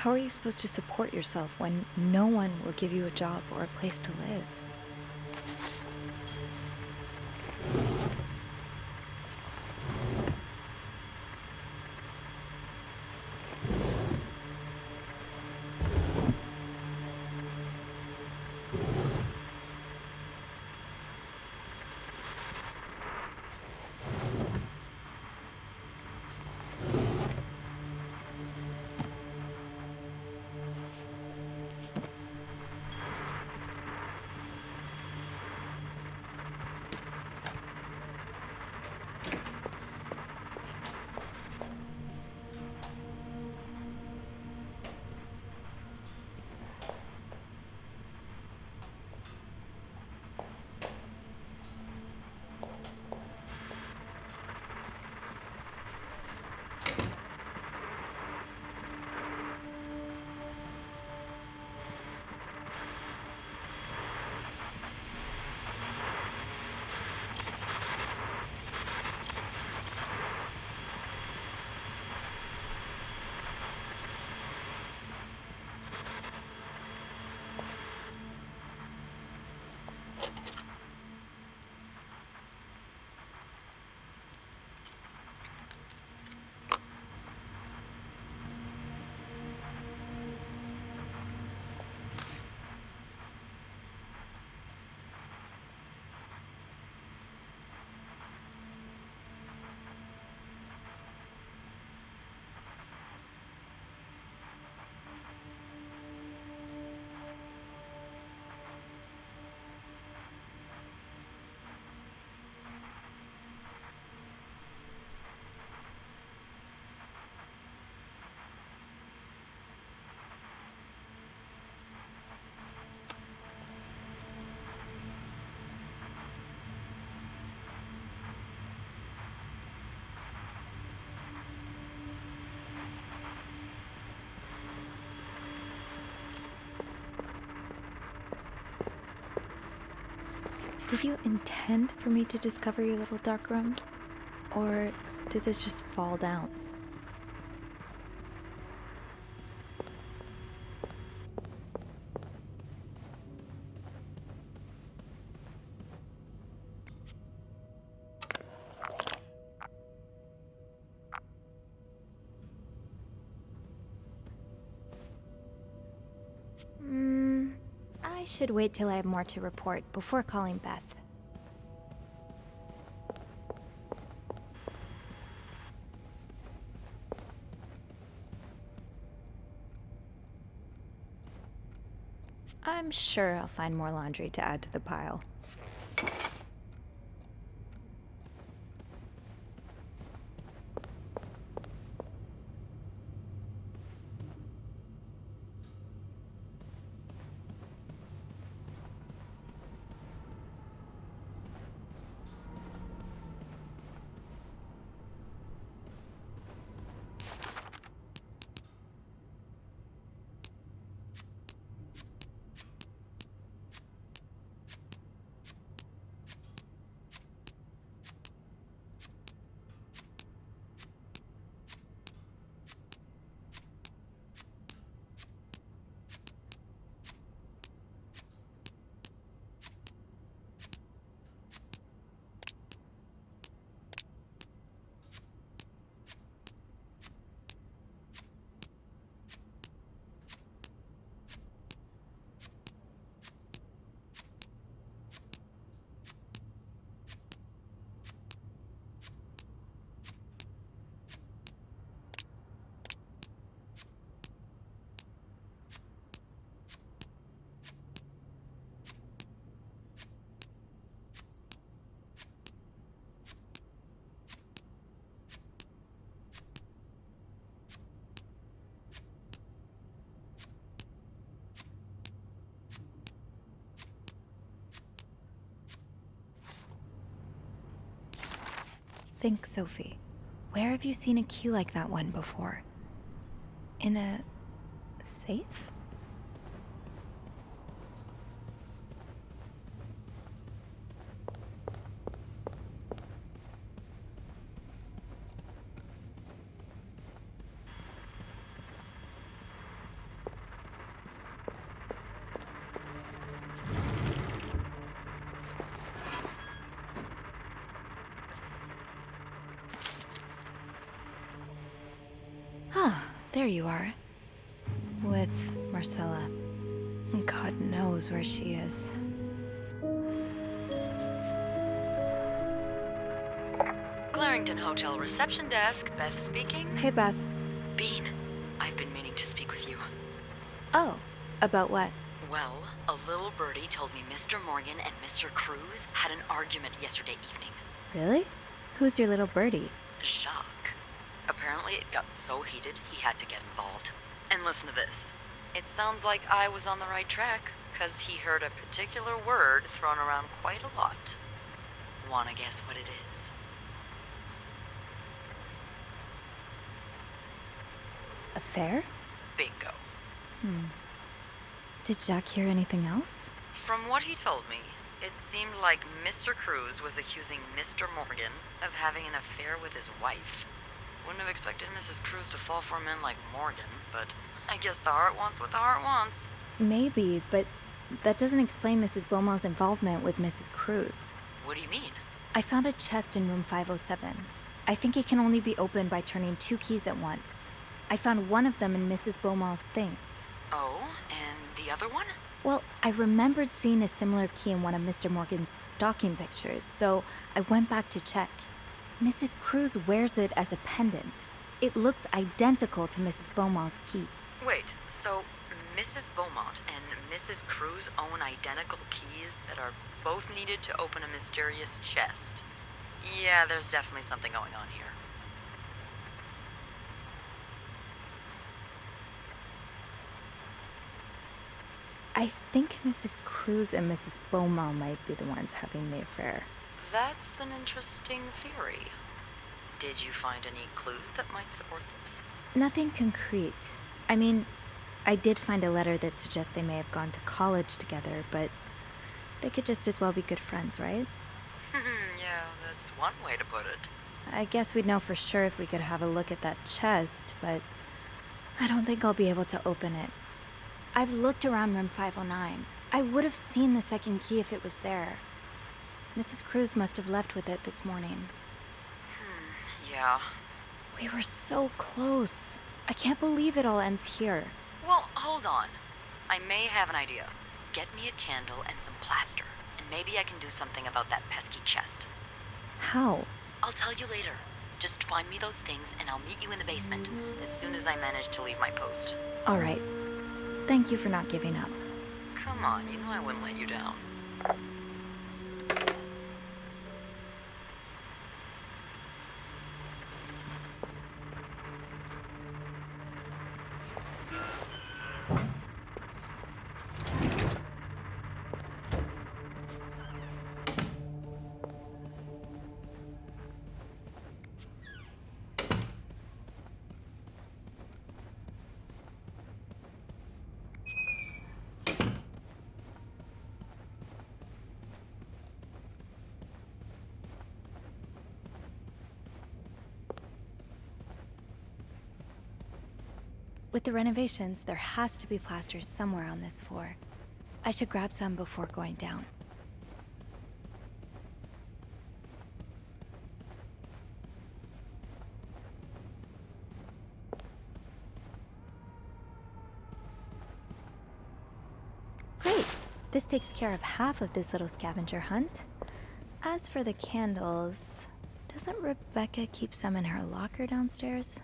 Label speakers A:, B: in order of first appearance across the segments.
A: How are you supposed to support yourself when no one will give you a job or a place to live? Did you intend for me to discover your little dark room? Or did this just fall down? I should wait till I have more to report before calling Beth. I'm sure I'll find more laundry to add to the pile. Think, Sophie. Where have you seen a key like that one before? In a safe? There you are. With Marcella. God knows where she is.
B: Clarington Hotel reception desk, Beth speaking.
A: Hey, Beth.
B: Bean, I've been meaning to speak with you.
A: Oh, about what?
B: Well, a little birdie told me Mr. Morgan and Mr. Cruz had an argument yesterday evening.
A: Really? Who's your little birdie?
B: Jacques. Apparently it got so heated he had to get involved. And listen to this. It sounds like I was on the right track, 'cause he heard a particular word thrown around quite a lot. Wanna guess what it is?
A: Affair?
B: Bingo.
A: Did Jack hear anything else?
B: From what he told me, it seemed like Mr. Cruz was accusing Mr. Morgan of having an affair with his wife. Wouldn't have expected Mrs. Cruz to fall for a man like Morgan, but I guess the heart wants what the heart wants.
A: Maybe, but that doesn't explain Mrs. Beaumont's involvement with Mrs. Cruz.
B: What do you mean?
A: I found a chest in room 507. I think it can only be opened by turning 2 keys at once. I found one of them in Mrs. Beaumont's things.
B: Oh, and the other one?
A: Well, I remembered seeing a similar key in one of Mr. Morgan's stocking pictures, so I went back to check. Mrs. Cruz wears it as a pendant. It looks identical to Mrs. Beaumont's key.
B: Wait, so Mrs. Beaumont and Mrs. Cruz own identical keys that are both needed to open a mysterious chest? Yeah, there's definitely something going on here.
A: I think Mrs. Cruz and Mrs. Beaumont might be the ones having the affair.
B: That's an interesting theory. Did you find any clues that might support this?
A: Nothing concrete. I mean, I did find a letter that suggests they may have gone to college together, but they could just as well be good friends, right?
B: Yeah, that's one way to put it.
A: I guess we'd know for sure if we could have a look at that chest, but I don't think I'll be able to open it. I've looked around room 509. I would have seen the second key if it was there. Mrs. Cruz must have left with it this morning.
B: Yeah.
A: We were so close. I can't believe it all ends here.
B: Well, hold on. I may have an idea. Get me a candle and some plaster, and maybe I can do something about that pesky chest.
A: How?
B: I'll tell you later. Just find me those things, and I'll meet you in the basement as soon as I manage to leave my post.
A: All right. Thank you for not giving up.
B: Come on, you know I wouldn't let you down.
A: With the renovations, there has to be plasters somewhere on this floor. I should grab some before going down. Great! This takes care of half of this little scavenger hunt. As for the candles, doesn't Rebecca keep some in her locker downstairs?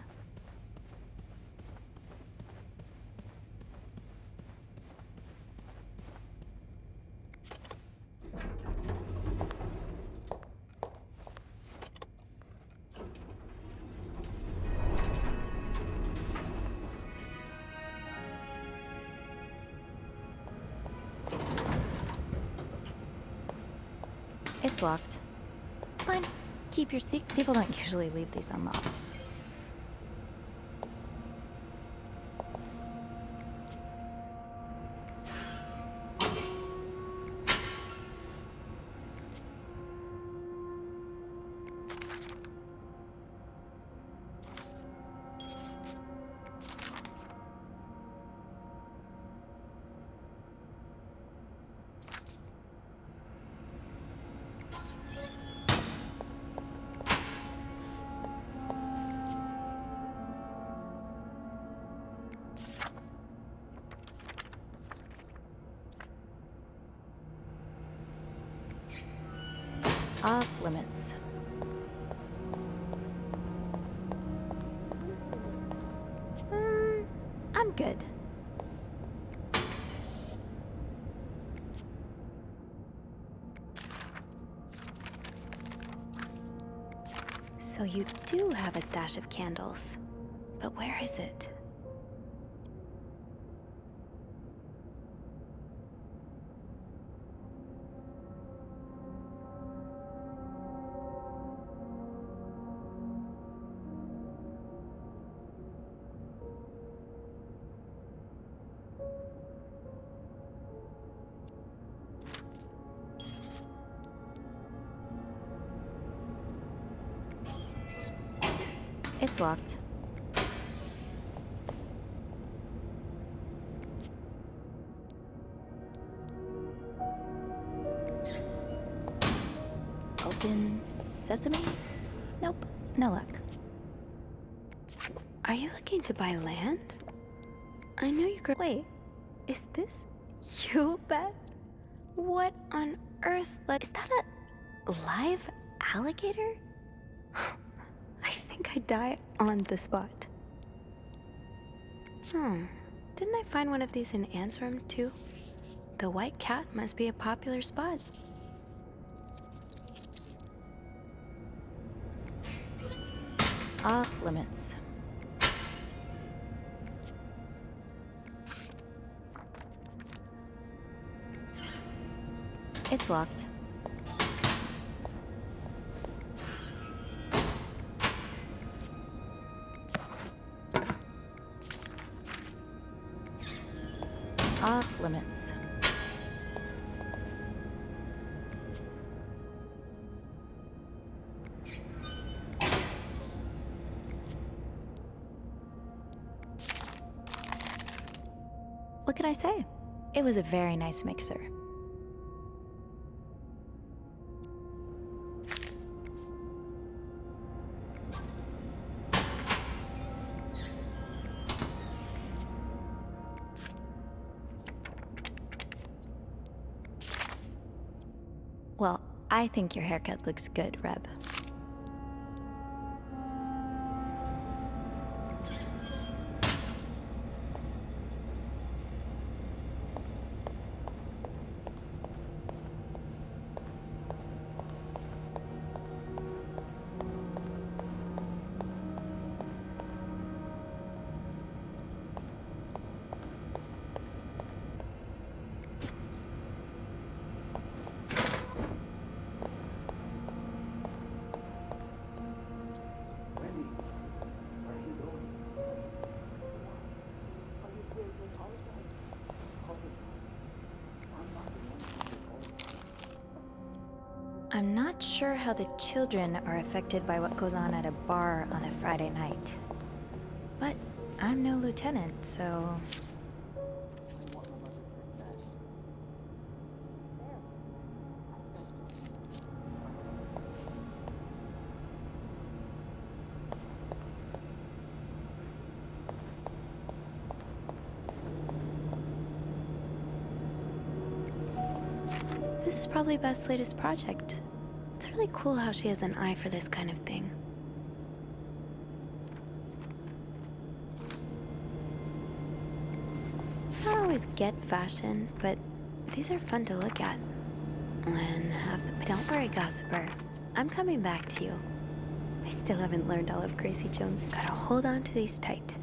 A: It's locked. Fine. Keep your seat. People don't usually leave these unlocked. Off limits. I'm good. So you do have a stash of candles, but where is it? It's locked. Open sesame? Nope, no luck. Are you looking to buy land? I know you could. Wait, is this you, Beth? What on earth? Is that a live alligator? I think I'd die on the spot. Didn't I find one of these in Anne's room too? The white cat must be a popular spot. Off limits. It's locked. Off limits. What could I say? It was a very nice mixer. Well, I think your haircut looks good, Reb. I'm not sure how the children are affected by what goes on at a bar on a Friday night. But I'm no lieutenant, so... This is probably Beth's latest project. It's really cool how she has an eye for this kind of thing. I don't always get fashion, but these are fun to look at. Don't worry, gossiper. I'm coming back to you. I still haven't learned all of Gracie Jones. Gotta hold on to these tight.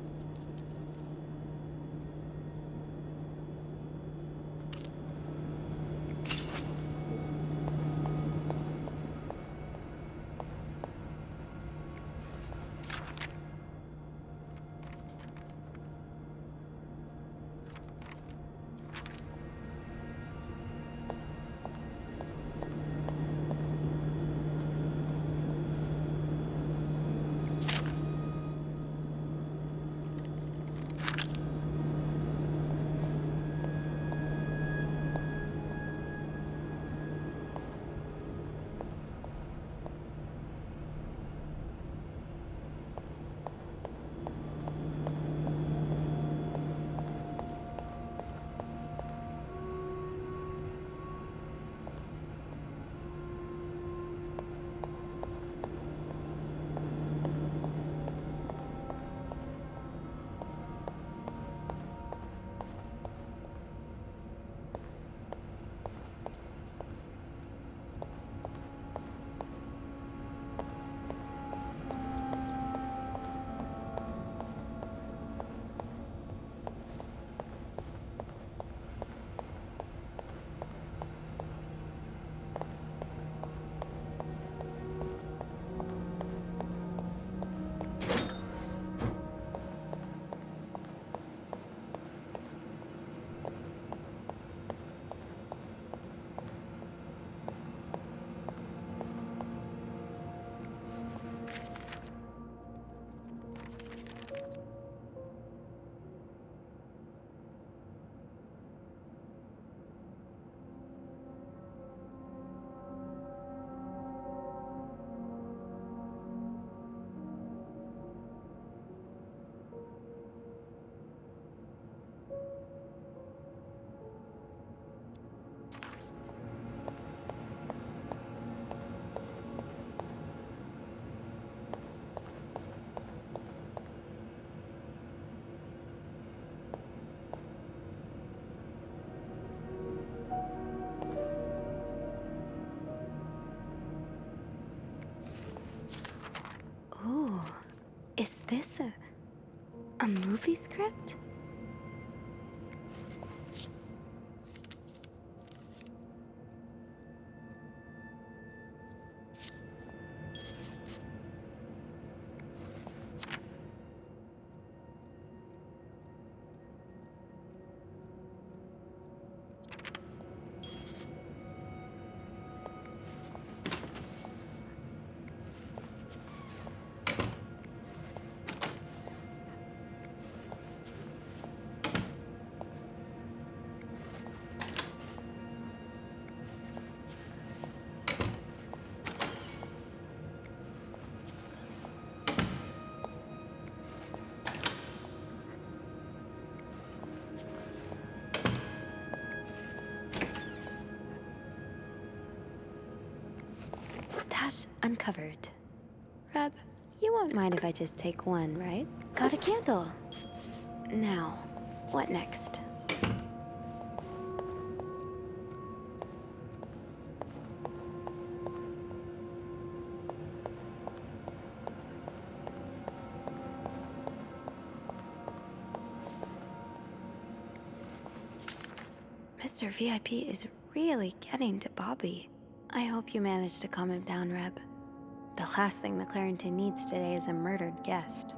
A: Is this a movie script? Stash uncovered. Reb, you won't mind if I just take one, right? Got a candle. Now, what next? Mr. VIP is really getting to Bobby. I hope you managed to calm him down, Reb. The last thing the Clarington needs today is a murdered guest.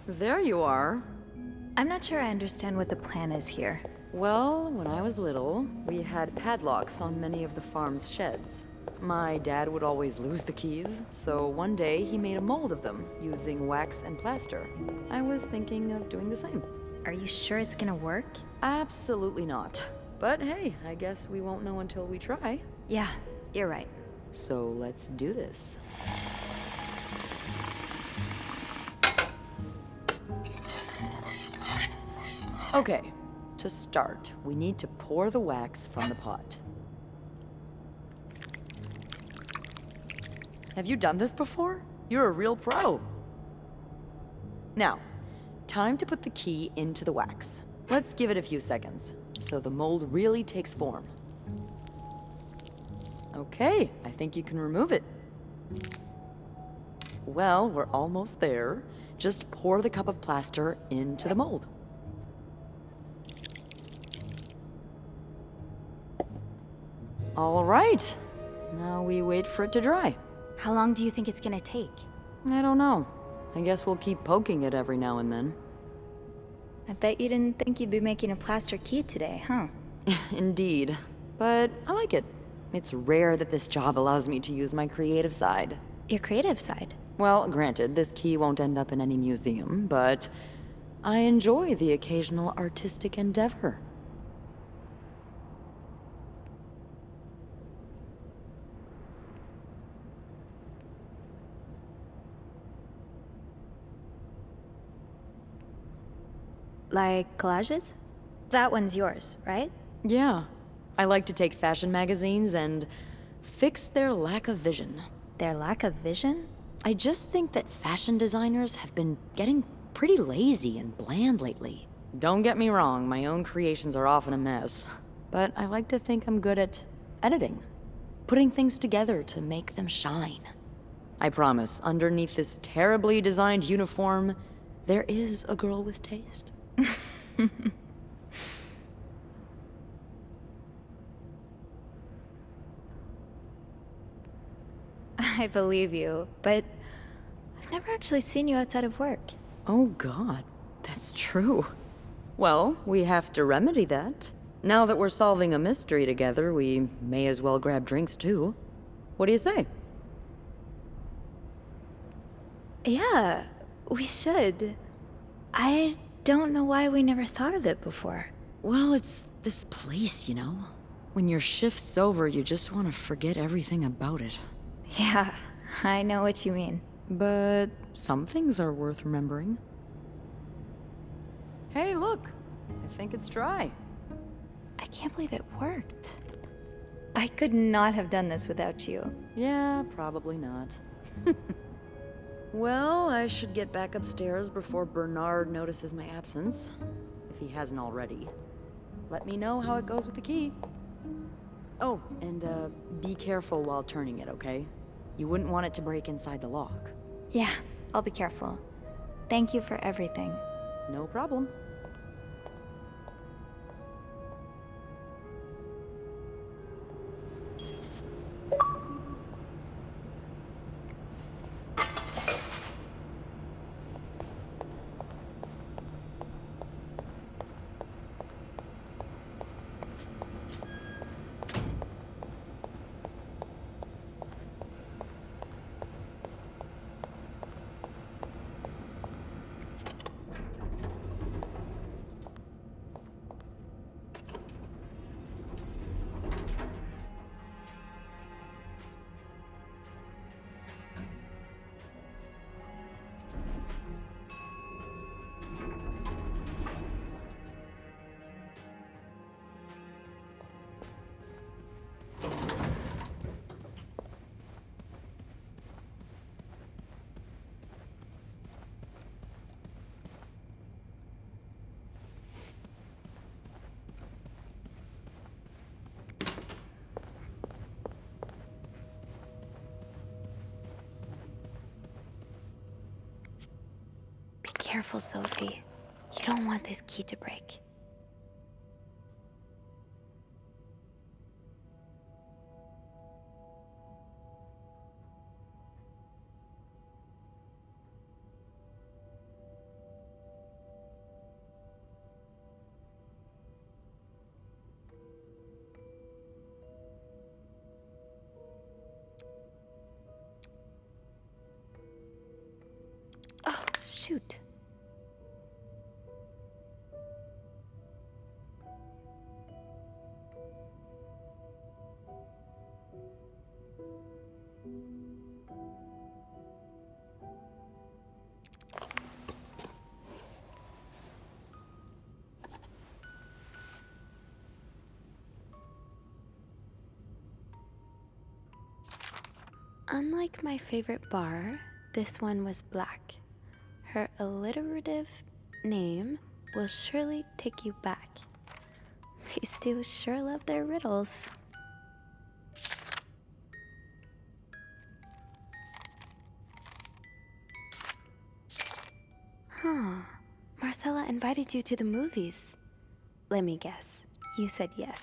B: There you are.
A: I'm not sure I understand what the plan is here.
B: Well, when I was little, we had padlocks on many of the farm's sheds. My dad would always lose the keys, so one day he made a mold of them using wax and plaster. I was thinking of doing the same.
A: Are you sure it's gonna work?
B: Absolutely not. But hey, I guess we won't know until we try.
A: Yeah, you're right.
B: So let's do this. Okay, to start, we need to pour the wax from the pot. Have you done this before? You're a real pro. Now, time to put the key into the wax. Let's give it a few seconds, so the mold really takes form. Okay, I think you can remove it. Well, we're almost there. Just pour the cup of plaster into the mold. All right. Now we wait for it to dry.
A: How long do you think it's gonna take?
B: I don't know. I guess we'll keep poking it every now and then.
A: I bet you didn't think you'd be making a plaster key today, huh?
B: Indeed. But I like it. It's rare that this job allows me to use my creative side.
A: Your creative side.
B: Well, granted, this key won't end up in any museum, but I enjoy the occasional artistic endeavor.
A: Like collages? That one's yours, right?
B: Yeah. I like to take fashion magazines and fix their lack of vision.
A: Their lack of vision?
B: I just think that fashion designers have been getting pretty lazy and bland lately. Don't get me wrong, my own creations are often a mess. But I like to think I'm good at editing. Putting things together to make them shine. I promise, underneath this terribly designed uniform, there is a girl with taste.
A: I believe you, but I've never actually seen you outside of work.
B: Oh God, that's true. Well, we have to remedy that. Now that we're solving a mystery together, we may as well grab drinks too. What do you say?
A: Yeah, we should. I don't know why we never thought of it before.
B: Well, it's this place, you know? When your shift's over, you just want to forget everything about it.
A: Yeah, I know what you mean.
B: But some things are worth remembering. Hey, look! I think it's dry.
A: I can't believe it worked. I could not have done this without you.
B: Yeah, probably not. Well, I should get back upstairs before Bernard notices my absence, if he hasn't already. Let me know how it goes with the key. Oh, and be careful while turning it, okay? You wouldn't want it to break inside the lock.
A: Yeah, I'll be careful. Thank you for everything.
B: No problem.
A: Be careful, Sophie. You don't want this key to break. Oh, shoot. Unlike my favorite bar, this one was black. Her alliterative name will surely take you back. These two sure love their riddles. Huh. Marcella invited you to the movies. Let me guess. You said yes.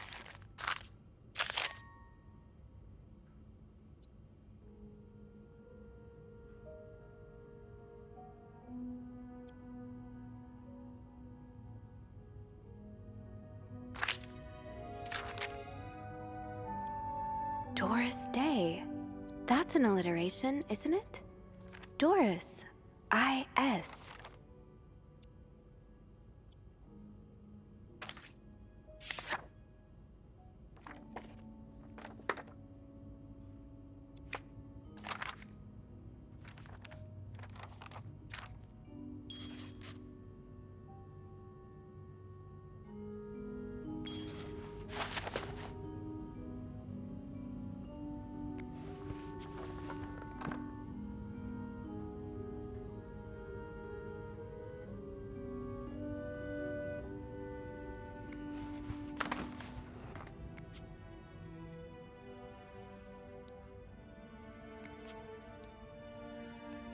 A: Doris Day. That's an alliteration, isn't it? Doris. I-S.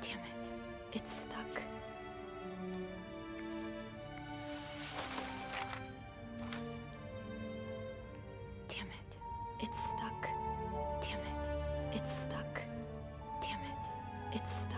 A: Damn it. It's stuck. Damn it. It's stuck. Damn it. It's stuck. Damn it. It's stuck.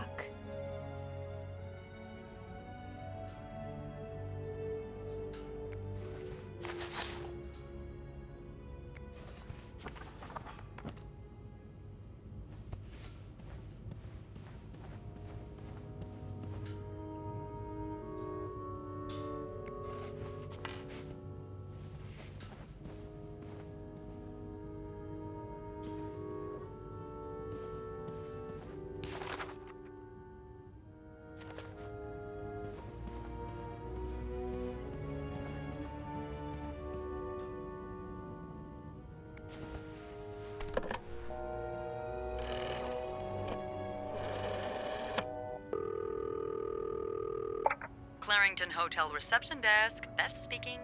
B: Harrington Hotel reception desk. Beth speaking.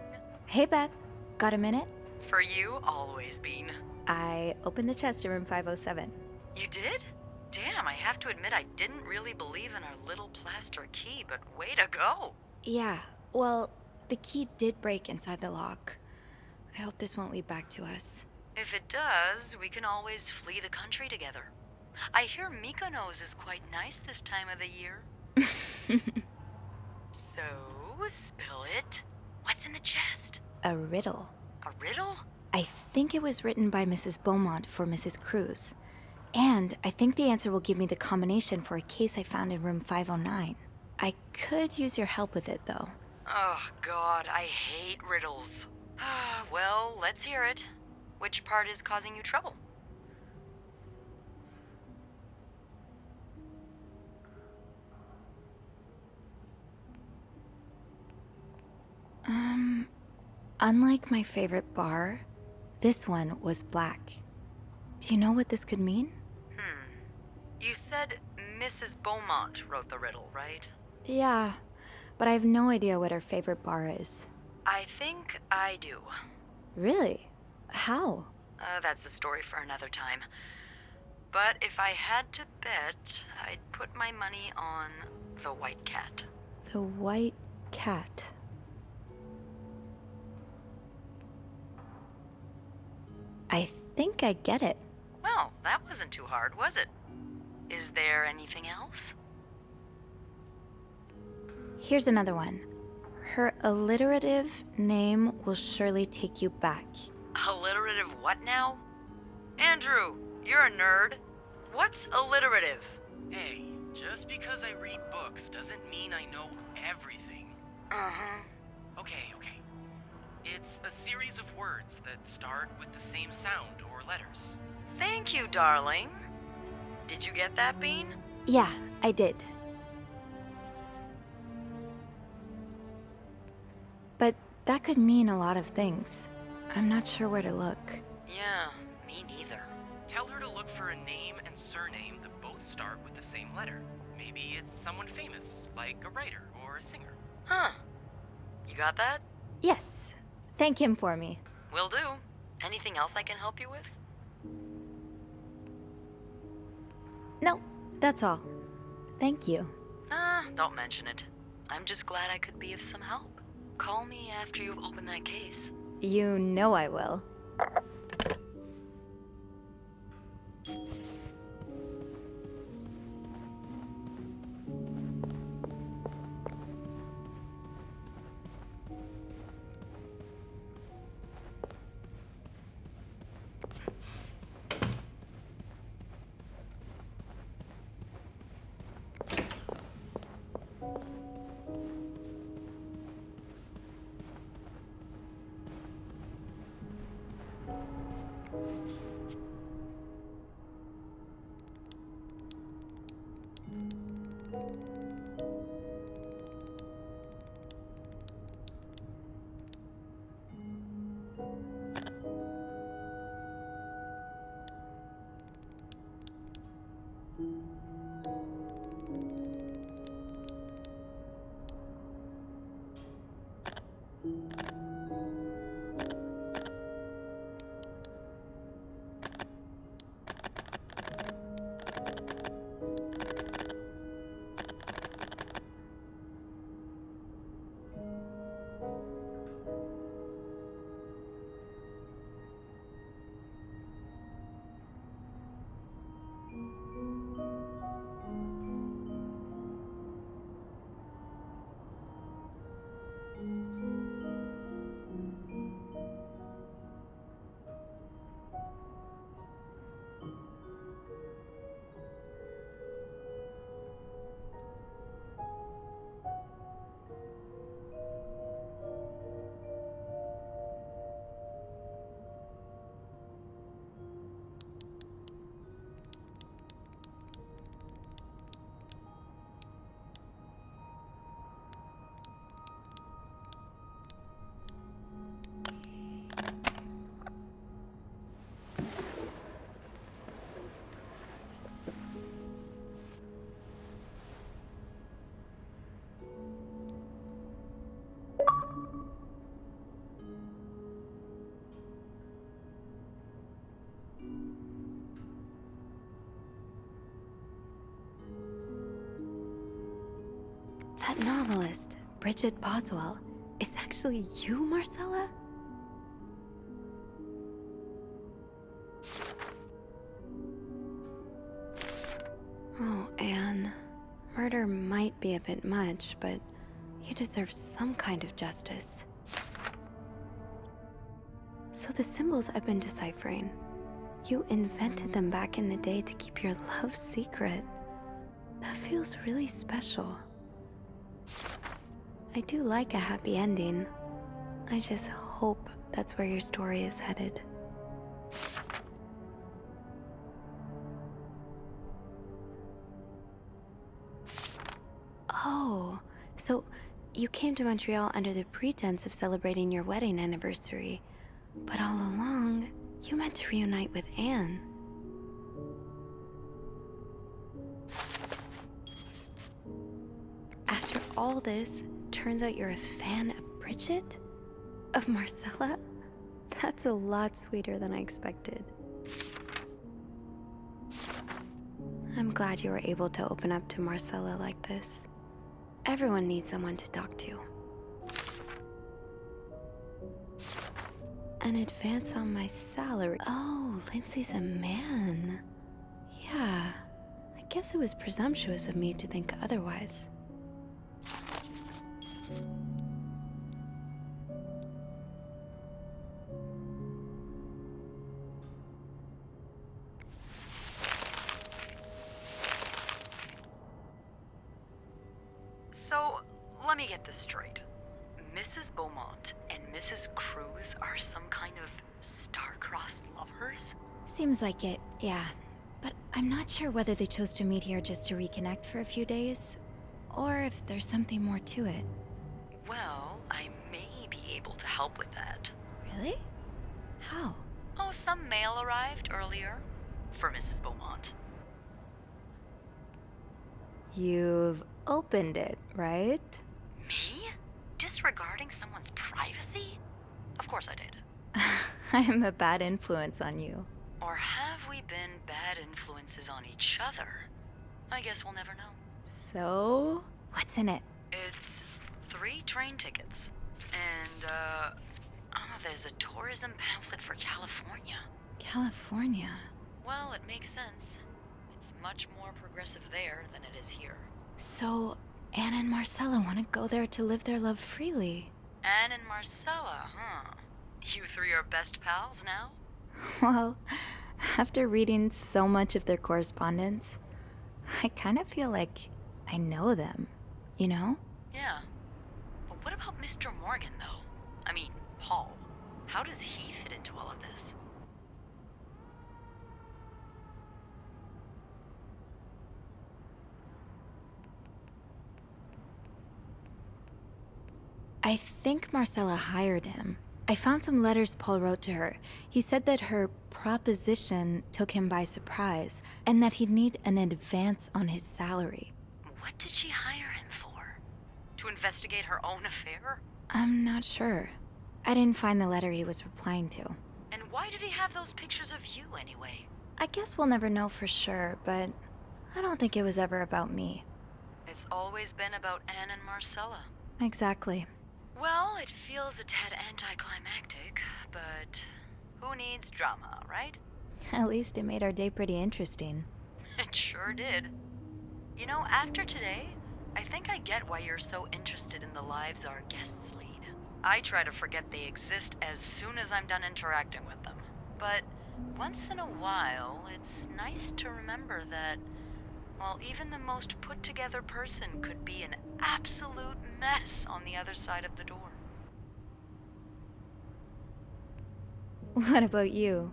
A: Hey, Beth. Got a minute?
B: For you, always, Bean.
A: I opened the chest in room 507.
B: You did? Damn, I have to admit I didn't really believe in our little plaster key, but way to go.
A: Yeah, well, the key did break inside the lock. I hope this won't lead back to us.
B: If it does, we can always flee the country together. I hear Mykonos is quite nice this time of the year. So, spill it. What's in the chest?
A: A riddle.
B: A riddle?
A: I think it was written by Mrs. Beaumont for Mrs. Cruz. And I think the answer will give me the combination for a case I found in room 509. I could use your help with it, though.
B: Oh, God, I hate riddles. Well, let's hear it. Which part is causing you trouble?
A: Unlike my favorite bar, this one was black. Do you know what this could mean?
B: You said Mrs. Beaumont wrote the riddle, right?
A: Yeah, but I have no idea what her favorite bar is.
B: I think I do.
A: Really? How?
B: That's a story for another time. But if I had to bet, I'd put my money on the White Cat.
A: The White Cat. I think I get it.
B: Well, that wasn't too hard, was it? Is there anything else?
A: Here's another one. Her alliterative name will surely take you back.
B: Alliterative what now? Andrew, you're a nerd. What's alliterative?
C: Hey, just because I read books doesn't mean I know everything.
B: Uh-huh.
C: Okay. It's a series of words that start with the same sound or letters.
B: Thank you, darling. Did you get that, Bean?
A: Yeah, I did. But that could mean a lot of things. I'm not sure where to look.
B: Yeah, me neither.
C: Tell her to look for a name and surname that both start with the same letter. Maybe it's someone famous, like a writer or a singer.
B: Huh. You got that?
A: Yes. Thank him for me.
B: Will do. Anything else I can help you with?
A: No, that's all. Thank you.
B: Don't mention it. I'm just glad I could be of some help. Call me after you've opened that case.
A: You know I will. That novelist, Bridget Boswell, is actually you, Marcella? Oh, Anne. Murder might be a bit much, but you deserve some kind of justice. So the symbols I've been deciphering, you invented them back in the day to keep your love secret. That feels really special. I do like a happy ending. I just hope that's where your story is headed. Oh, so you came to Montreal under the pretense of celebrating your wedding anniversary, but all along, you meant to reunite with Anne. After all this, turns out you're a fan of Bridget? Of Marcella? That's a lot sweeter than I expected. I'm glad you were able to open up to Marcella like this. Everyone needs someone to talk to. An advance on my salary. Oh, Lindsay's a man. Yeah, I guess it was presumptuous of me to think otherwise.
B: So, let me get this straight. Mrs. Beaumont and Mrs. Cruz are some kind of star-crossed lovers?
A: Seems like it, yeah. But I'm not sure whether they chose to meet here just to reconnect for a few days, or if there's something more to it.
B: Well, I may be able to help with that.
A: Really? How?
B: Oh, some mail arrived earlier for Mrs. Beaumont.
A: You've opened it, right?
B: Me? Disregarding someone's privacy? Of course I did.
A: I am a bad influence on you.
B: Or have we been bad influences on each other? I guess we'll never know.
A: So, what's in it?
B: It's 3 train tickets. And, there's a tourism pamphlet for California.
A: California.
B: Well, it makes sense. It's much more progressive there than it is here.
A: So, Anna and Marcella want to go there to live their love freely.
B: Anne and Marcella, huh? You 3 are best pals now?
A: Well, after reading so much of their correspondence, I kind of feel like I know them, you know?
B: Yeah. But what about Mr. Morgan, though? I mean, Paul. How does he fit into all of this?
A: I think Marcella hired him. I found some letters Paul wrote to her. He said that her proposition took him by surprise, and that he'd need an advance on his salary.
B: What did she hire him for? To investigate her own affair?
A: I'm not sure. I didn't find the letter he was replying to.
B: And why did he have those pictures of you anyway?
A: I guess we'll never know for sure, but I don't think it was ever about me.
B: It's always been about Anne and Marcella.
A: Exactly.
B: Well, it feels a tad anticlimactic, but who needs drama, right?
A: At least it made our day pretty interesting.
B: It sure did. You know, after today, I think I get why you're so interested in the lives our guests lead. I try to forget they exist as soon as I'm done interacting with them. But once in a while, it's nice to remember that, well, even the most put-together person could be an absolute mess on the other side of the door.
A: What about you?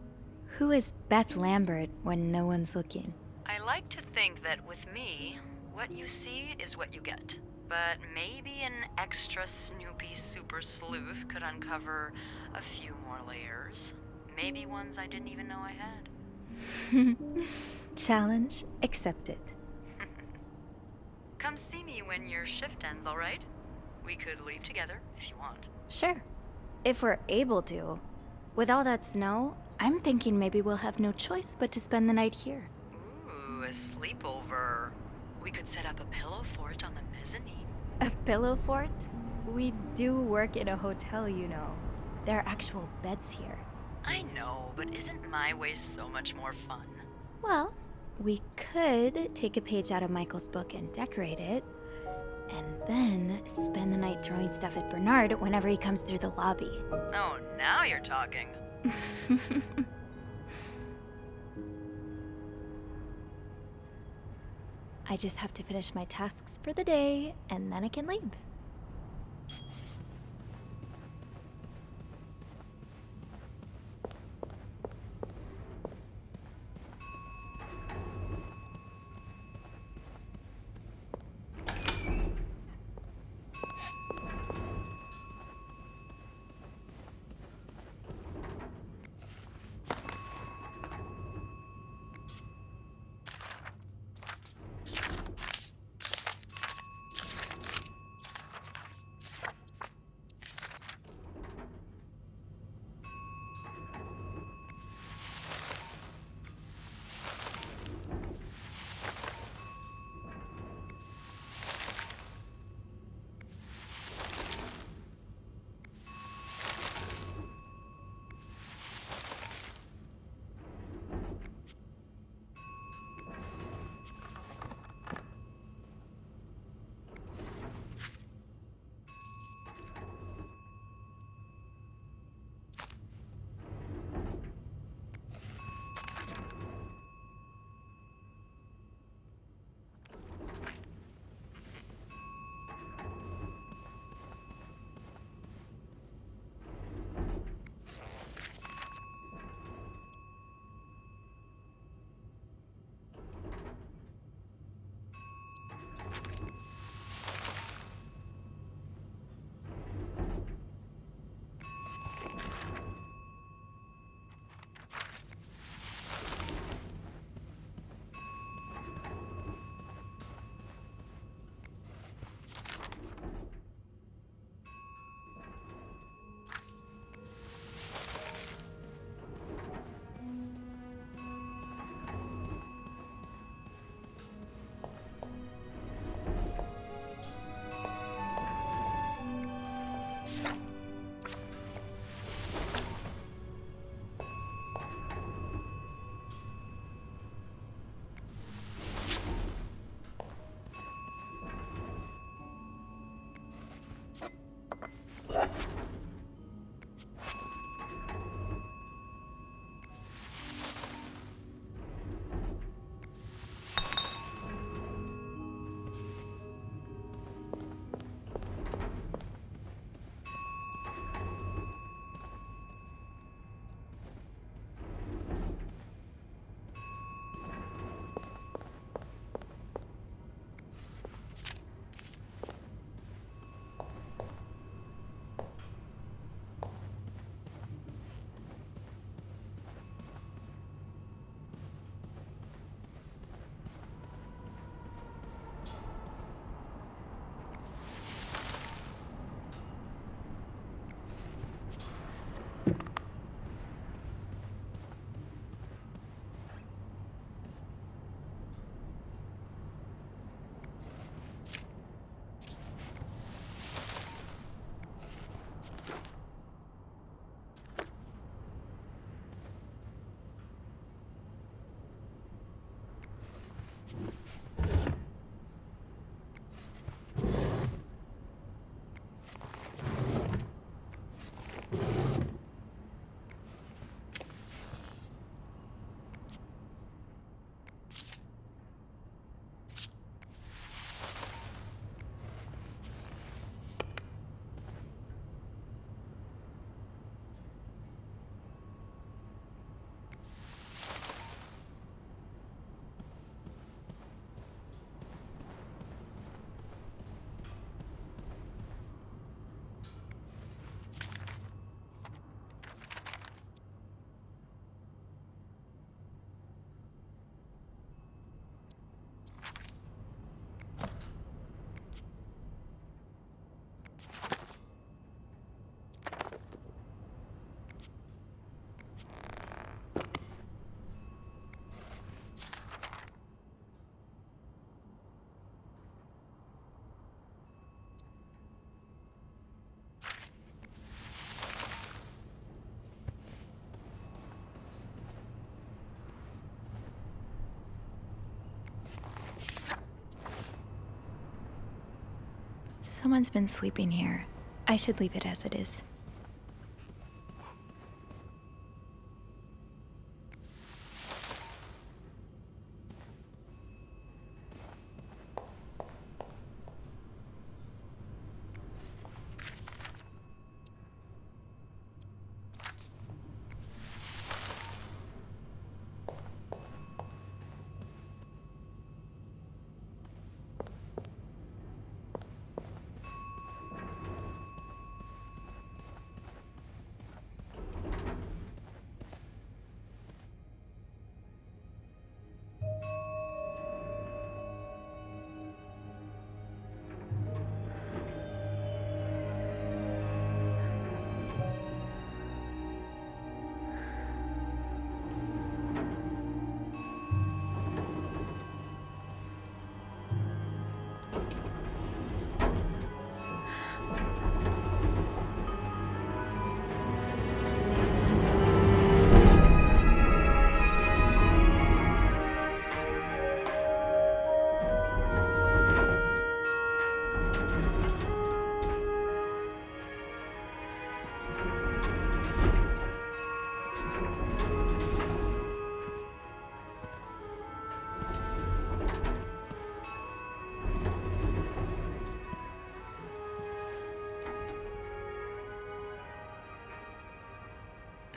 A: Who is Beth Lambert when no one's looking?
B: I like to think that with me, what you see is what you get. But maybe an extra Snoopy super sleuth could uncover a few more layers. Maybe ones I didn't even know I had.
A: Challenge accepted.
B: Come see me when your shift ends, all right? We could leave together if you want.
A: Sure. If we're able to. With all that snow, I'm thinking maybe we'll have no choice but to spend the night here.
B: Ooh, a sleepover. We could set up a pillow fort on the mezzanine.
A: A pillow fort? We do work in a hotel, you know. There are actual beds here.
B: I know, but isn't my way so much more fun?
A: Well, we could take a page out of Michael's book and decorate it, and then spend the night throwing stuff at Bernard whenever he comes through the lobby.
B: Oh, now you're talking.
A: I just have to finish my tasks for the day, and then I can leave. Someone's been sleeping here. I should leave it as it is.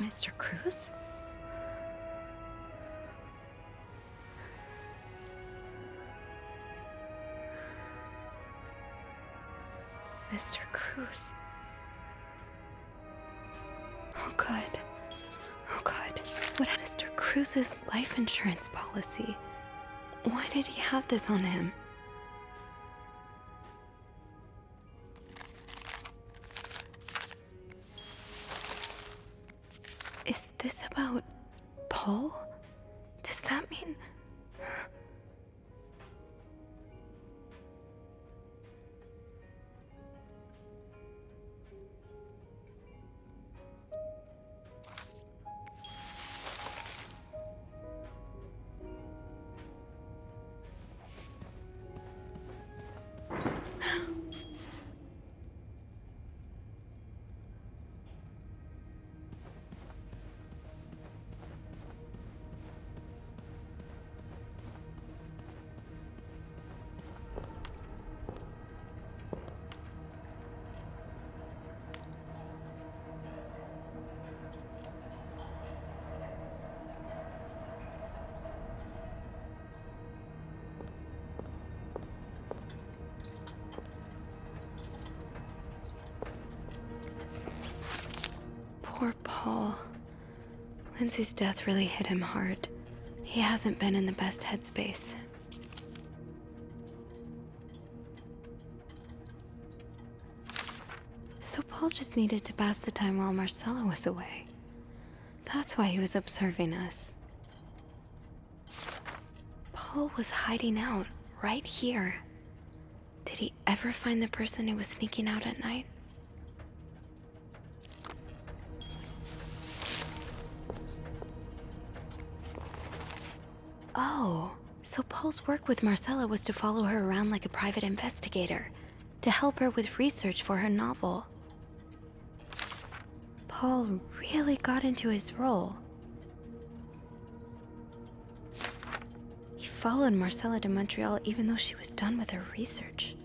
A: Mr. Cruz? Mr. Cruz. Oh, God. Oh, God. What Mr. Cruz's life insurance policy? Why did he have this on him? Is this about Paul? Does that mean... Poor Paul. Lindsay's death really hit him hard. He hasn't been in the best headspace. So Paul just needed to pass the time while Marcella was away. That's why he was observing us. Paul was hiding out right here. Did he ever find the person who was sneaking out at night? Oh, so Paul's work with Marcella was to follow her around like a private investigator, to help her with research for her novel. Paul really got into his role. He followed Marcella to Montreal even though she was done with her research.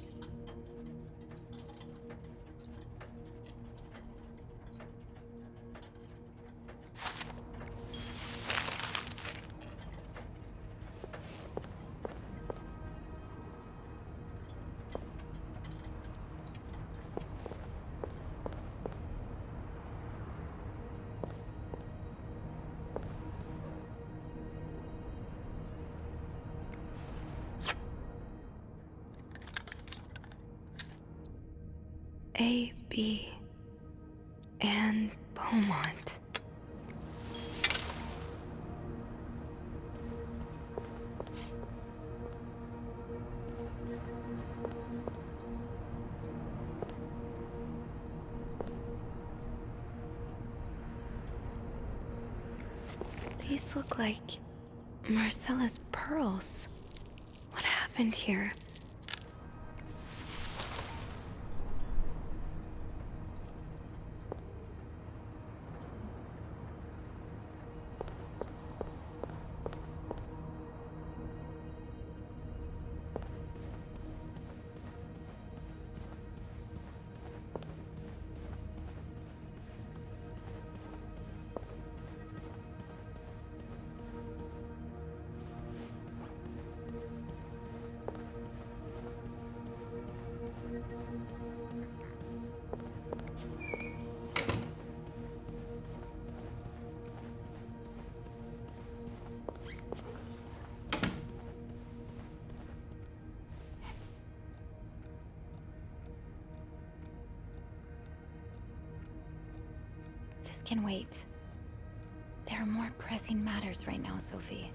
A: A, B, and Beaumont. These look like Marcella's pearls. What happened here? can wait. There are more pressing matters right now, Sophie.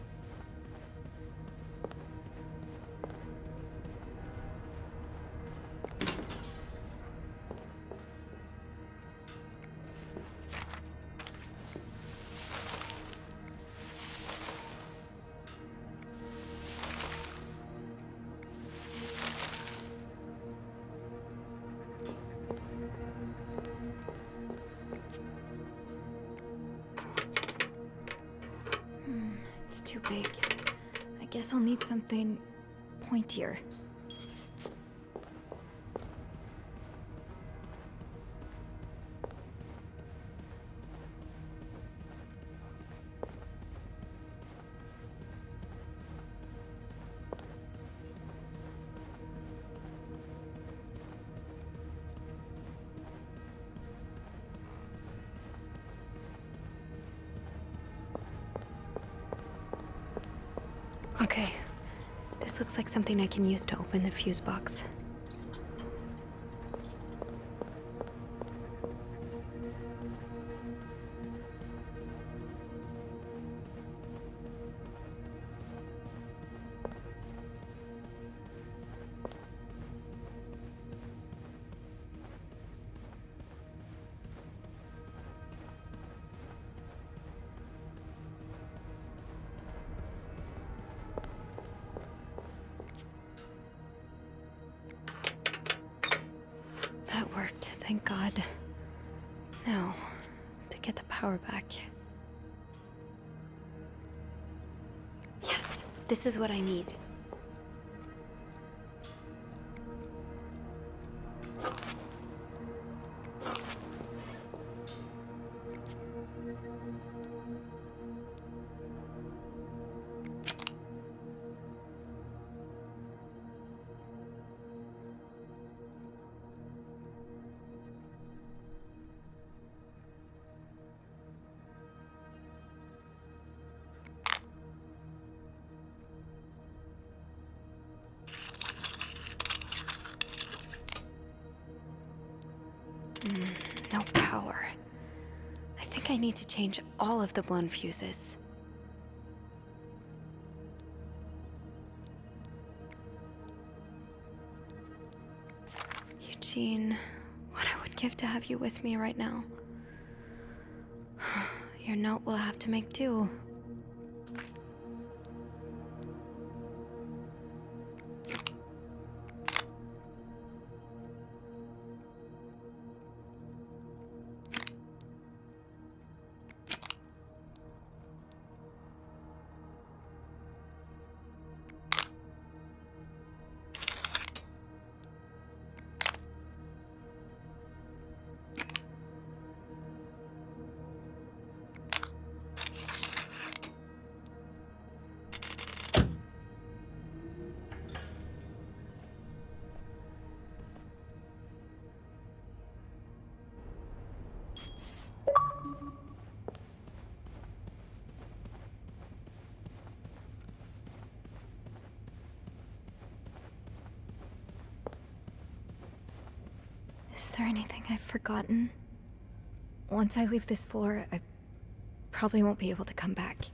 A: It's too big. I guess I'll need something pointier. Okay. This looks like something I can use to open the fuse box. That worked, thank God. Now, to get the power back. Yes, this is what I need. No power. I think I need to change all of the blown fuses. Eugene, what I would give to have you with me right now. Your note will have to make do. Is there anything I've forgotten? Once I leave this floor, I probably won't be able to come back.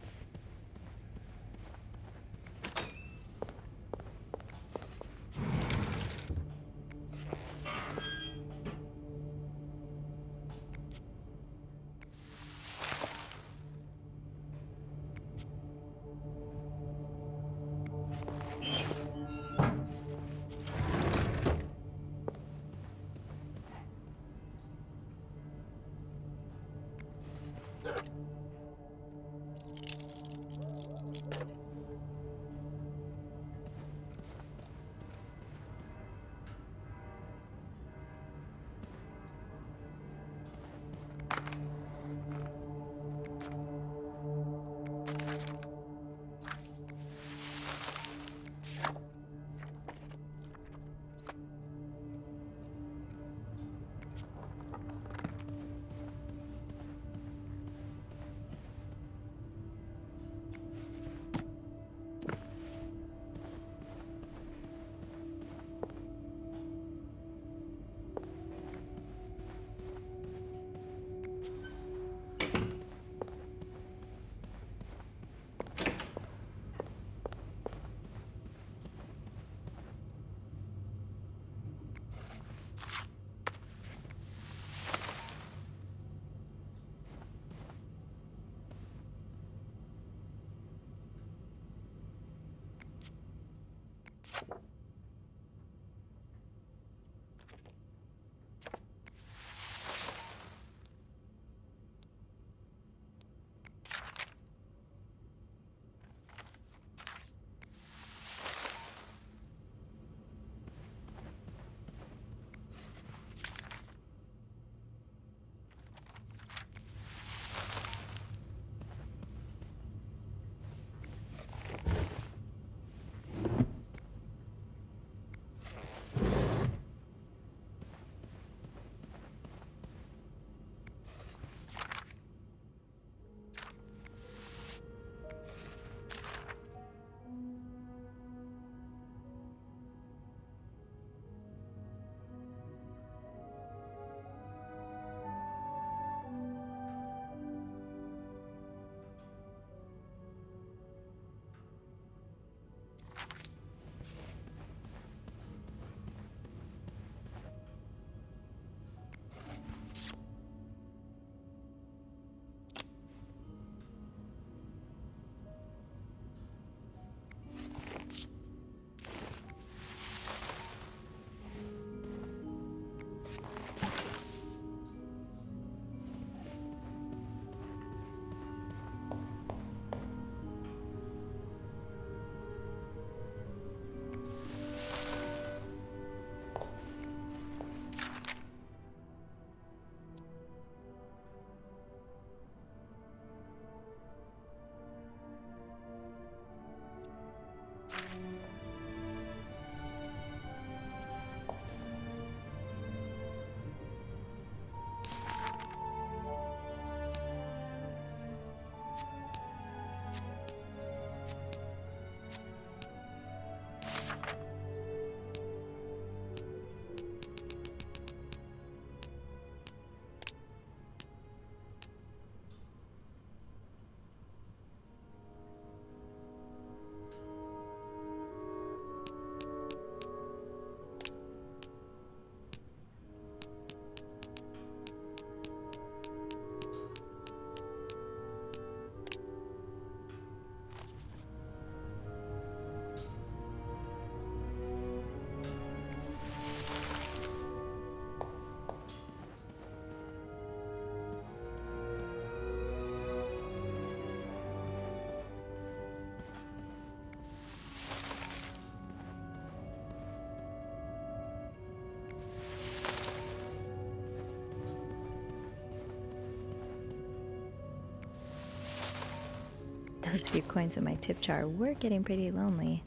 A: Those few coins in my tip jar were getting pretty lonely.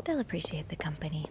A: They'll appreciate the company.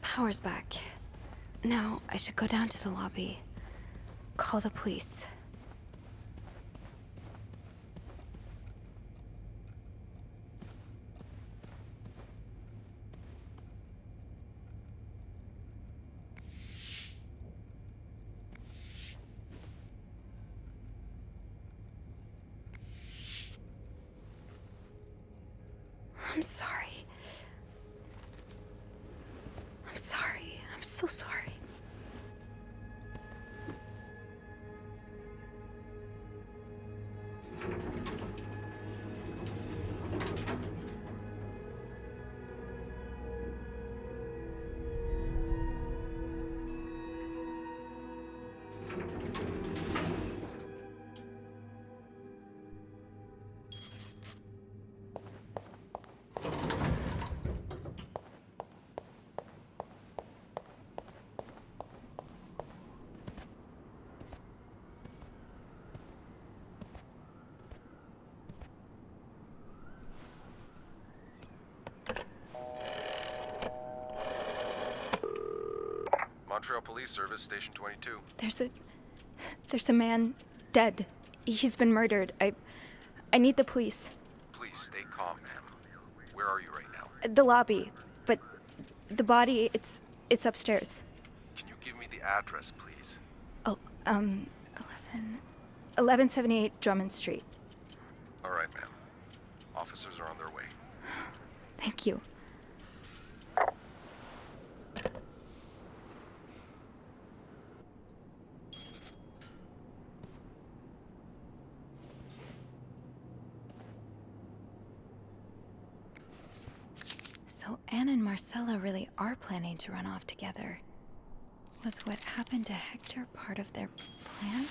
A: Power's back. Now I should go down to the lobby. Call the police. I'm sorry. I'm sorry. I'm so sorry.
D: Montreal Police Service, Station 22.
A: There's a man dead. He's been murdered. I need the police.
D: Please stay calm, ma'am. Where are you right now?
A: The lobby, but the body, it's upstairs.
D: Can you give me the address, please?
A: Oh, 1178 Drummond Street.
D: All right, ma'am. Officers are on their way.
A: Thank you. So Anne and Marcella really are planning to run off together. Was what happened to Hector part of their plan?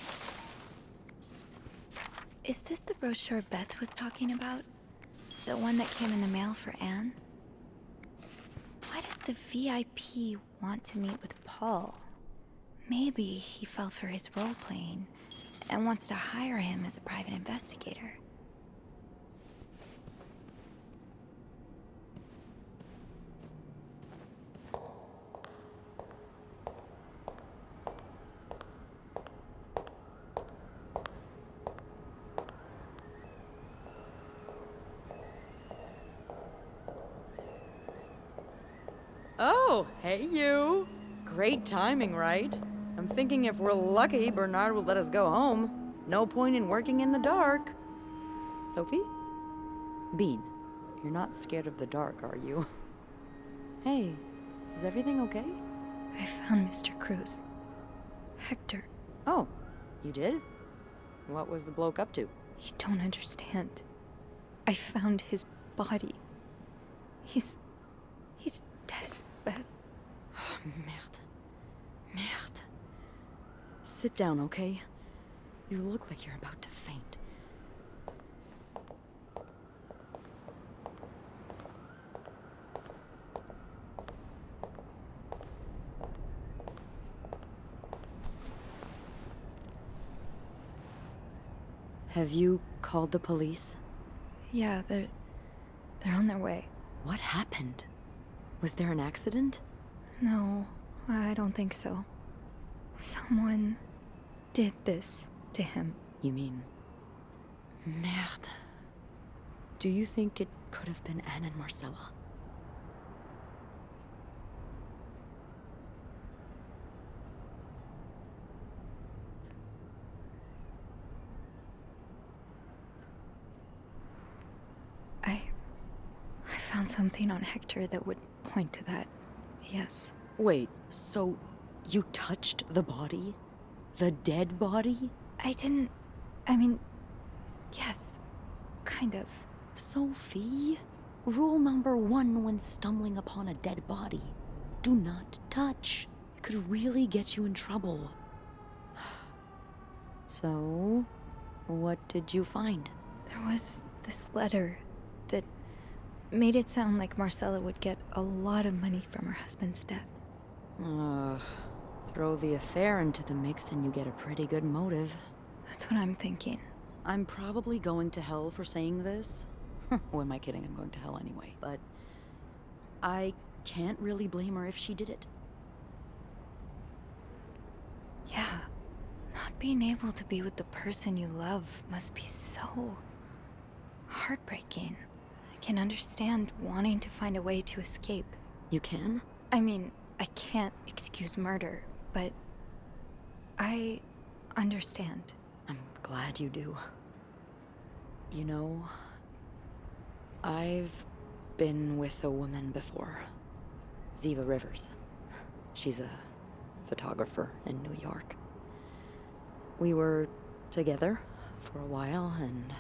A: Is this the brochure Beth was talking about? The one that came in the mail for Anne? Why does the VIP want to meet with Paul? Maybe he fell for his role-playing and wants to hire him as a private investigator.
E: Oh, hey you. Great timing, right? I'm thinking if we're lucky, Bernard will let us go home. No point in working in the dark. Sophie? Bean, you're not scared of the dark, are you? Hey, is everything okay?
A: I found Mr. Cruz. Hector,
E: Oh, you did? What was the bloke up to?
A: you don't understand. I found his body. He's dead, Beth.
E: Oh, merde. Merde. Sit down, okay? You look like you're about to faint. Have you called the police?
A: Yeah, they're on their way.
E: What happened? Was there an accident?
A: No, I don't think so. Someone did this to him.
E: You mean... Merde. Do you think it could have been Anne and Marcella?
A: found something on Hector that would point to that. Yes.
E: Wait, so you touched the body? The dead body?
A: I didn't. I mean, yes. Kind of.
E: Sophie, rule number 1 when stumbling upon a dead body: do not touch. It could really get you in trouble. So, what did you find?
A: There was this letter that made it sound like Marcella would get a lot of money from her husband's death.
E: Throw the affair into the mix and you get a pretty good motive.
A: That's what I'm thinking.
E: I'm probably going to hell for saying this. Who am I kidding? I'm going to hell anyway. But I can't really blame her if she did it.
A: Yeah. Not being able to be with the person you love must be so heartbreaking. I can understand wanting to find a way to escape.
E: You can?
A: I mean, I can't excuse murder, but I understand.
E: I'm glad you do. You know, I've been with a woman before. Ziva Rivers. She's a photographer in New York. We were together for a while, and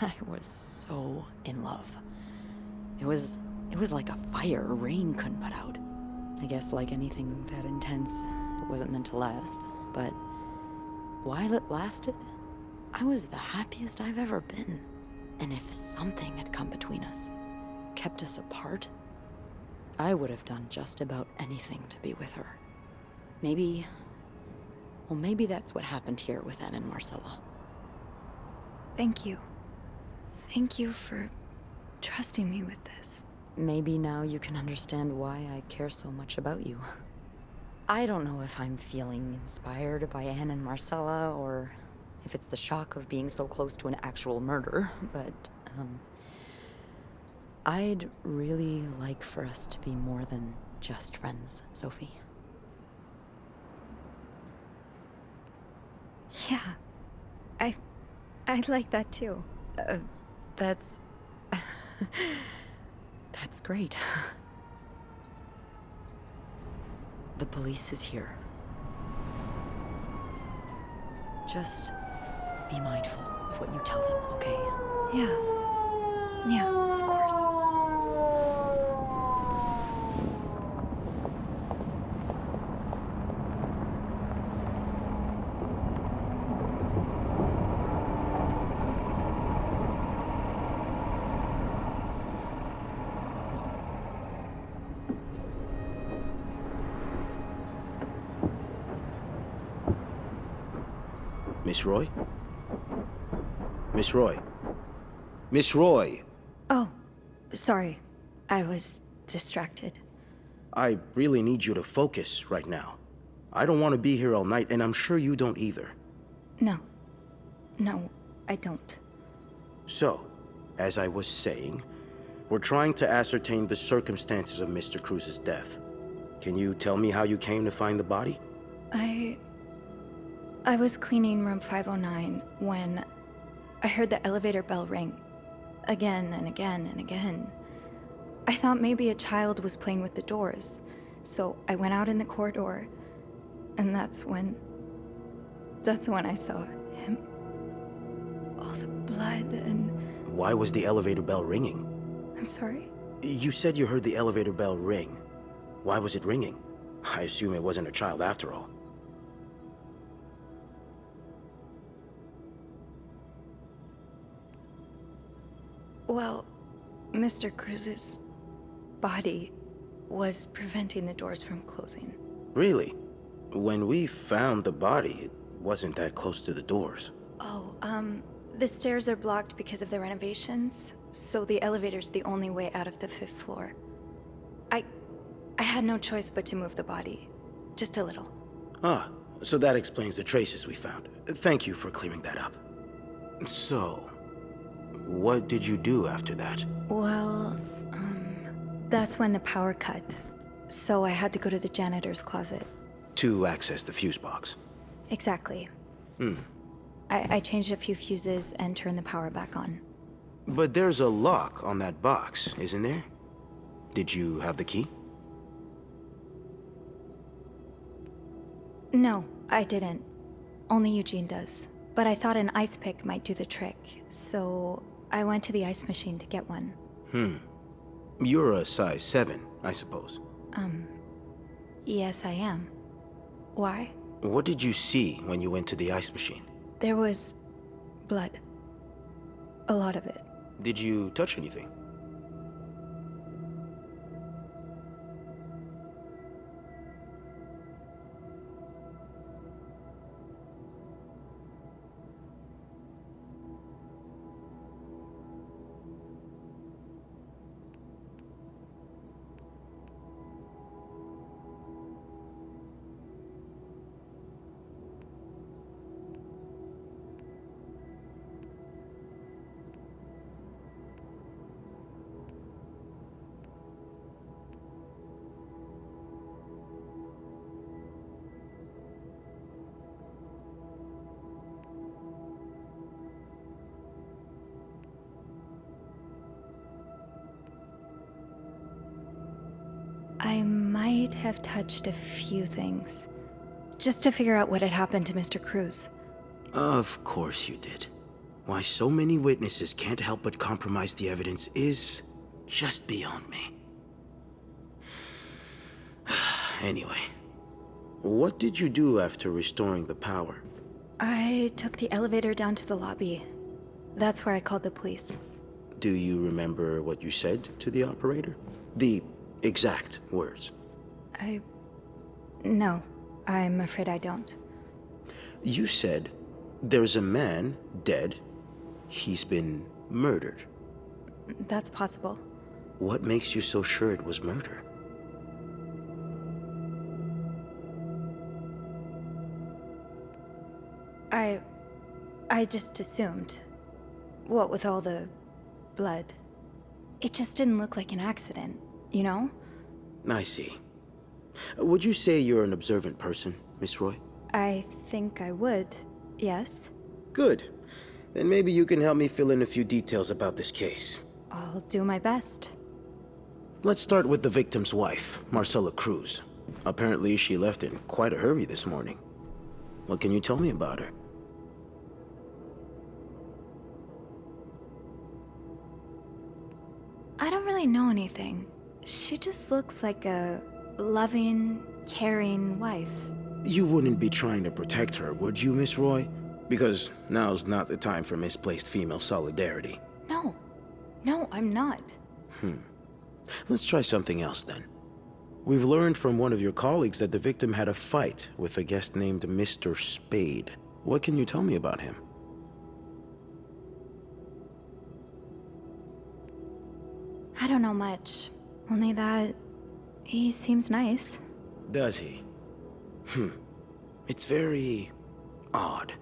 E: I was so in love. It was like a fire a rain couldn't put out. I guess like anything that intense, it wasn't meant to last. But while it lasted, I was the happiest I've ever been. And if something had come between us, kept us apart, I would have done just about anything to be with her. Maybe that's what happened here with Anne and Marcella.
A: Thank you. Thank you for trusting me with this.
E: Maybe now you can understand why I care so much about you. I don't know if I'm feeling inspired by Anne and Marcella, or if it's the shock of being so close to an actual murder, but, I'd really like for us to be more than just friends, Sophie.
A: Yeah. I'd like that too.
E: That's... That's great. The police is here. Just be mindful of what you tell them, okay?
A: Yeah. Yeah, of course.
F: Miss Roy? Miss Roy? Miss Roy!
A: Oh, sorry. I was distracted.
F: I really need you to focus right now. I don't want to be here all night, and I'm sure you don't either.
A: No. No, I don't.
F: So, as I was saying, we're trying to ascertain the circumstances of Mr. Cruz's death. Can you tell me how you came to find the body?
A: I was cleaning room 509 when I heard the elevator bell ring. Again and again and again. I thought maybe a child was playing with the doors, so I went out in the corridor, and that's when I saw him. All the blood and...
F: Why was the elevator bell ringing?
A: I'm sorry?
F: You said you heard the elevator bell ring. Why was it ringing? I assume it wasn't a child after all.
A: Well, Mr. Cruz's body was preventing the doors from closing.
F: Really? When we found the body, it wasn't that close to the doors.
A: Oh, the stairs are blocked because of the renovations, so the elevator's the only way out of the 5th floor. I had no choice but to move the body. Just a little.
F: Ah, so that explains the traces we found. Thank you for clearing that up. So, what did you do after that?
A: Well, that's when the power cut. So I had to go to the janitor's closet.
F: To access the fuse box.
A: Exactly. I changed a few fuses and turned the power back on.
F: But there's a lock on that box, isn't there? Did you have the key?
A: No, I didn't. Only Eugene does. But I thought an ice pick might do the trick, so I went to the ice machine to get one.
F: You're a size 7, I suppose.
A: Yes, I am. Why?
F: What did you see when you went to the ice machine?
A: There was blood. A lot of it.
F: Did you touch anything?
A: I might have touched a few things. Just to figure out what had happened to Mr. Cruz.
F: Of course you did. Why so many witnesses can't help but compromise the evidence is just beyond me. Anyway, what did you do after restoring the power?
A: I took the elevator down to the lobby. That's where I called the police.
F: Do you remember what you said to the operator? The exact words.
A: No, I'm afraid I don't.
F: You said, there's a man dead. He's been murdered.
A: That's possible.
F: What makes you so sure it was murder?
A: I just assumed. What with all the blood. It just didn't look like an accident, you know?
F: I see. Would you say you're an observant person, Miss Roy?
A: I think I would, yes.
F: Good. Then maybe you can help me fill in a few details about this case.
A: I'll do my best.
F: Let's start with the victim's wife, Marcela Cruz. Apparently she left in quite a hurry this morning. What can you tell me about her?
A: I don't really know anything. She just looks like a loving, caring wife.
F: You wouldn't be trying to protect her, would you, Miss Roy? Because now's not the time for misplaced female solidarity.
A: No, I'm not.
F: Let's try something else then. We've learned from one of your colleagues that the victim had a fight with a guest named Mr. Spade. What can you tell me about him?
A: I don't know much. Only that he seems nice.
F: Does he? It's very odd.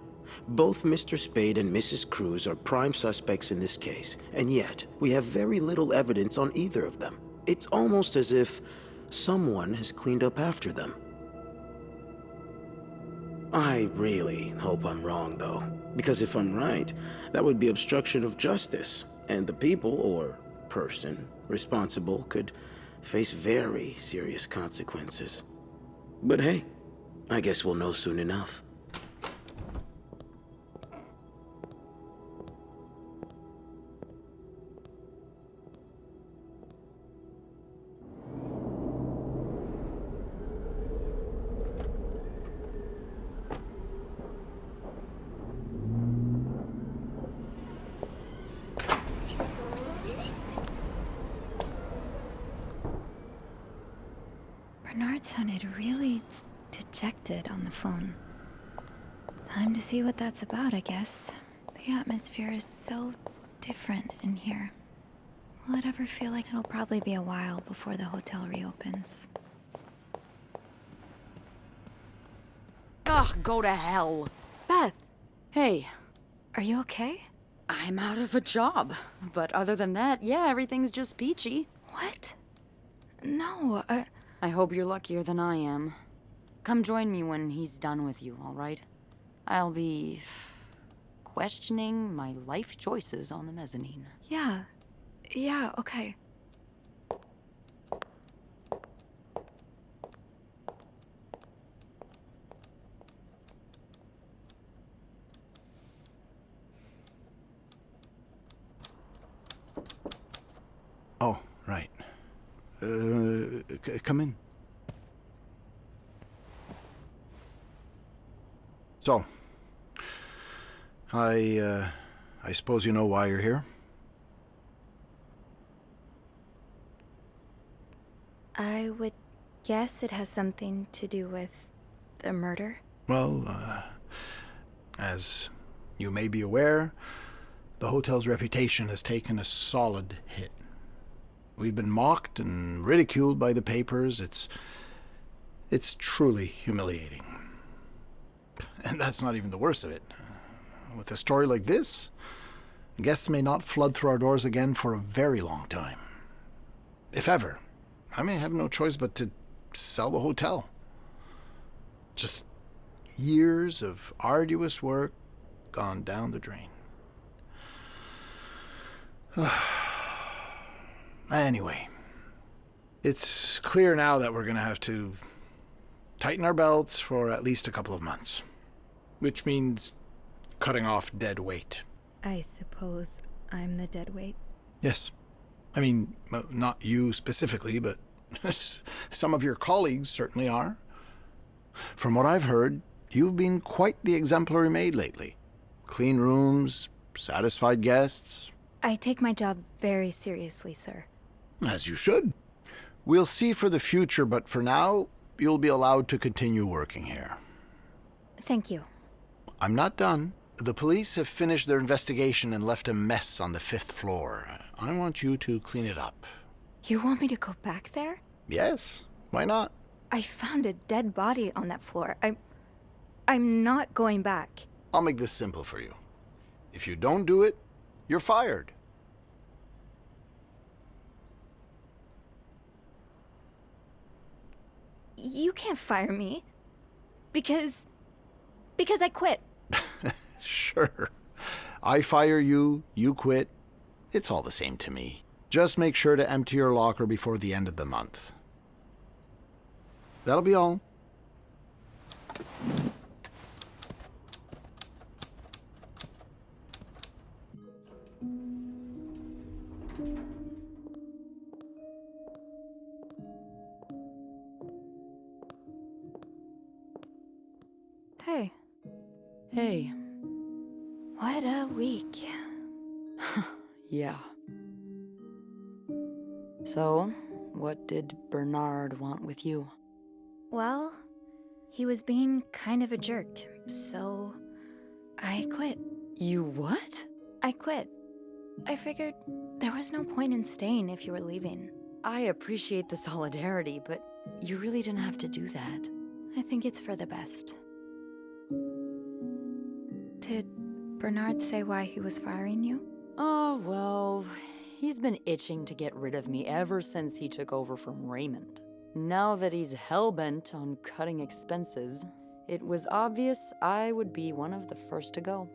F: Both Mr. Spade and Mrs. Cruz are prime suspects in this case, and yet we have very little evidence on either of them. It's almost as if someone has cleaned up after them. I really hope I'm wrong, though, because if I'm right, that would be obstruction of justice, and the people, or person, responsible could face very serious consequences. But hey, I guess we'll know soon enough.
A: Bernard sounded really dejected on the phone. Time to see what that's about, I guess. The atmosphere is so different in here. Will it ever feel like it'll probably be a while before the hotel reopens?
E: Ugh, go to hell.
A: Beth,
E: Hey,
A: are you okay?
E: I'm out of a job. But other than that, yeah, everything's just peachy.
A: What? No,
E: I hope you're luckier than I am. Come join me when he's done with you, all right? I'll be
B: questioning my life choices on the mezzanine.
A: Yeah. Yeah, okay.
G: Oh, right. Come in. So, I suppose you know why you're here?
A: I would guess it has something to do with the murder.
G: Well, as you may be aware, the hotel's reputation has taken a solid hit. We've been mocked and ridiculed by the papers. It's truly humiliating. And that's not even the worst of it. With a story like this, guests may not flood through our doors again for a very long time. If ever, I may have no choice but to sell the hotel. Just years of arduous work gone down the drain. Anyway, it's clear now that we're going to have to tighten our belts for at least a couple of months, which means cutting off dead weight.
A: I suppose I'm the dead weight.
G: Yes. I mean, not you specifically, but some of your colleagues certainly are. From what I've heard, you've been quite the exemplary maid lately. Clean rooms, satisfied guests.
A: I take my job very seriously, sir.
G: As you should. We'll see for the future, but for now, you'll be allowed to continue working here.
A: Thank you.
G: I'm not done. The police have finished their investigation and left a mess on the 5th floor. I want you to clean it up.
A: You want me to go back there?
G: Yes, why not?
A: I found a dead body on that floor. I'm not going back.
G: I'll make this simple for you. If you don't do it, you're fired.
A: You can't fire me. Because I quit.
G: Sure. I fire you, you quit. It's all the same to me. Just make sure to empty your locker before the end of the month. That'll be all.
A: Hey,
E: Hey.
A: what a week.
E: Yeah. So, what did Bernard want with you?
A: Well, he was being kind of a jerk, so I quit.
E: You what?
A: I quit. I figured there was no point in staying if you were leaving.
E: I appreciate the solidarity, but you really didn't have to do that.
A: I think it's for the best. Did Bernard say why he was firing you?
E: Oh, well, he's been itching to get rid of me ever since he took over from Raymond. Now that he's hell-bent on cutting expenses, it was obvious I would be one of the first to go.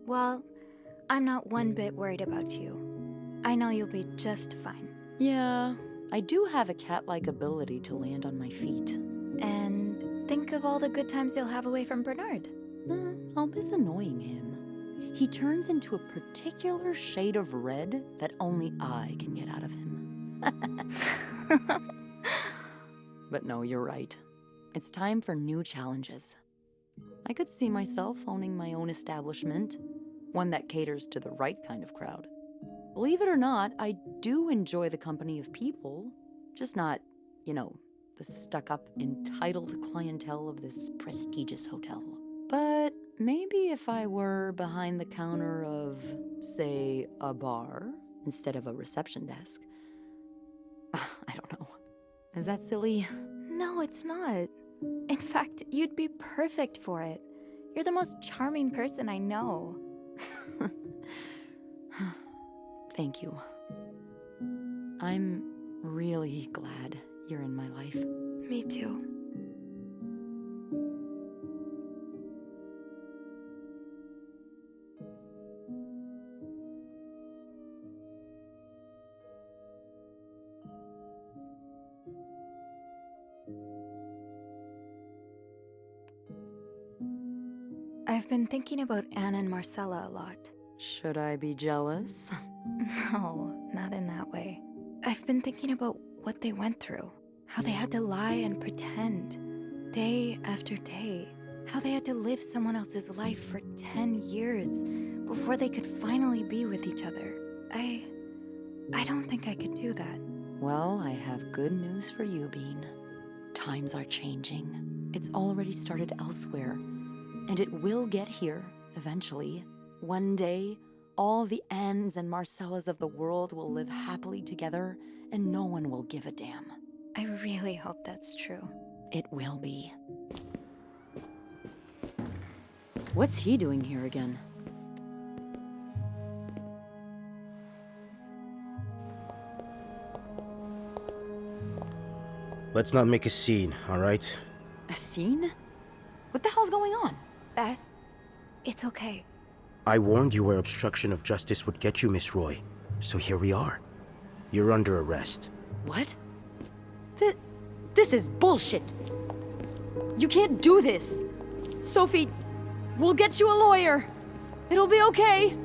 A: Well, I'm not one bit worried about you. I know you'll be just fine.
E: Yeah, I do have a cat-like ability to land on my feet.
A: And think of all the good times you'll have away from Bernard.
E: I'll miss annoying him. He turns into a particular shade of red that only I can get out of him. But no, you're right. It's time for new challenges. I could see myself owning my own establishment, one that caters to the right kind of crowd. Believe it or not, I do enjoy the company of people, just not, the stuck-up, entitled clientele of this prestigious hotel. But maybe if I were behind the counter of, say, a bar instead of a reception desk. I don't know. Is that silly?
A: No, it's not. In fact, you'd be perfect for it. You're the most charming person I know.
E: Thank you. I'm really glad you're in my life.
A: Me too. I've been thinking about Anne and Marcella a lot.
E: Should I be jealous?
A: No, not in that way. I've been thinking about what they went through. How they had to lie and pretend, day after day. How they had to live someone else's life for 10 years before they could finally be with each other. I don't think I could do that.
E: Well, I have good news for you, Bean. Times are changing. It's already started elsewhere, and it will get here eventually. One day, all the Annes and Marcellas of the world will live happily together, and no one will give a damn.
A: I really hope that's true.
E: It will be. What's he doing here again?
F: Let's not make a scene, all right?
E: A scene? What the hell's going on?
A: Beth, it's okay.
F: I warned you where obstruction of justice would get you, Miss Roy. So here we are. You're under arrest.
E: What? This is bullshit! You can't do this! Sophie, we'll get you a lawyer! It'll be okay!